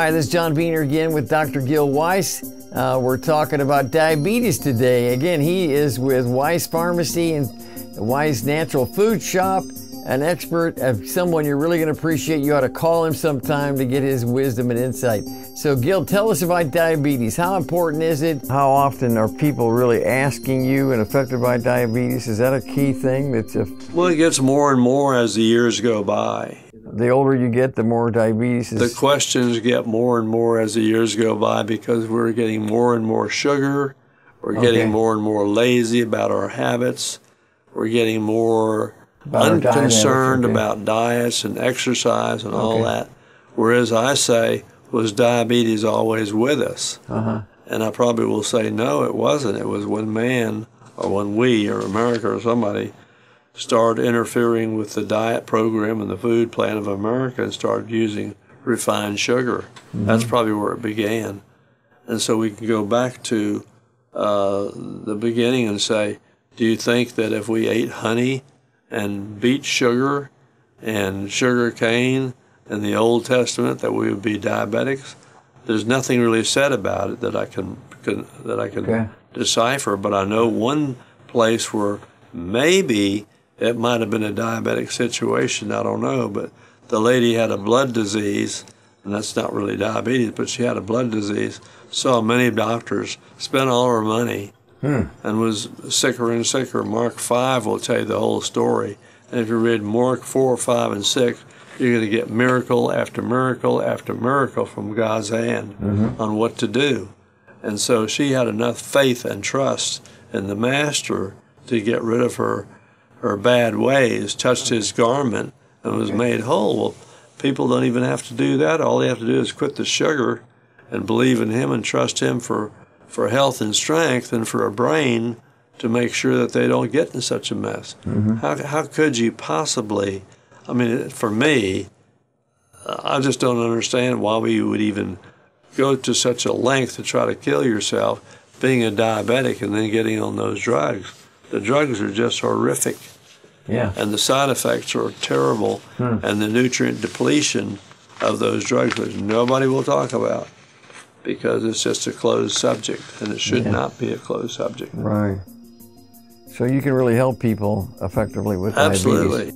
Hi, this is John Beener again with Dr. Gill Weise. We're talking about diabetes today. Again, he is with Weise Pharmacy and Weise Natural Food Shop, an expert, someone you're really going to appreciate. You ought to call him sometime to get his wisdom and insight. So, Gill, tell us about diabetes. How important is it? How often are people really asking you and affected by diabetes? Is that a key thing? Well, it gets more and more as the years go by. The older you get, the more diabetes is... The questions get more and more as the years go by because we're getting more and more sugar. We're getting more and more lazy about our habits. We're getting more unconcerned about diets and exercise and all that. Whereas I say, was diabetes always with us? And I probably will say, no, it wasn't. It was when man, or when we, or America, or somebody, started interfering with the diet program and the food plan of America and started using refined sugar. That's probably where it began. And so we can go back to the beginning and say, do you think that if we ate honey and beet sugar and sugar cane in the Old Testament that we would be diabetics? There's nothing really said about it that I can decipher, but I know one place where maybe it might have been a diabetic situation, I don't know, but the lady had a blood disease, and that's not really diabetes, but she had a blood disease, saw many doctors, spent all her money, and was sicker and sicker. Mark 5 will tell you the whole story. And if you read Mark 4, 5, and 6, you're going to get miracle after miracle after miracle from God's hand on what to do. And so she had enough faith and trust in the Master to get rid of her bad ways, touched his garment, and was made whole. Well, people don't even have to do that. All they have to do is quit the sugar and believe in him and trust him for health and strength and for a brain to make sure that they don't get in such a mess. How could you possibly, I mean, for me, I just don't understand why we would even go to such a length to try to kill yourself being a diabetic and then getting on those drugs. The drugs are just horrific. And the side effects are terrible, and the nutrient depletion of those drugs, which nobody will talk about because it's just a closed subject, and it should not be a closed subject. Right. So you can really help people effectively with diabetes. Absolutely.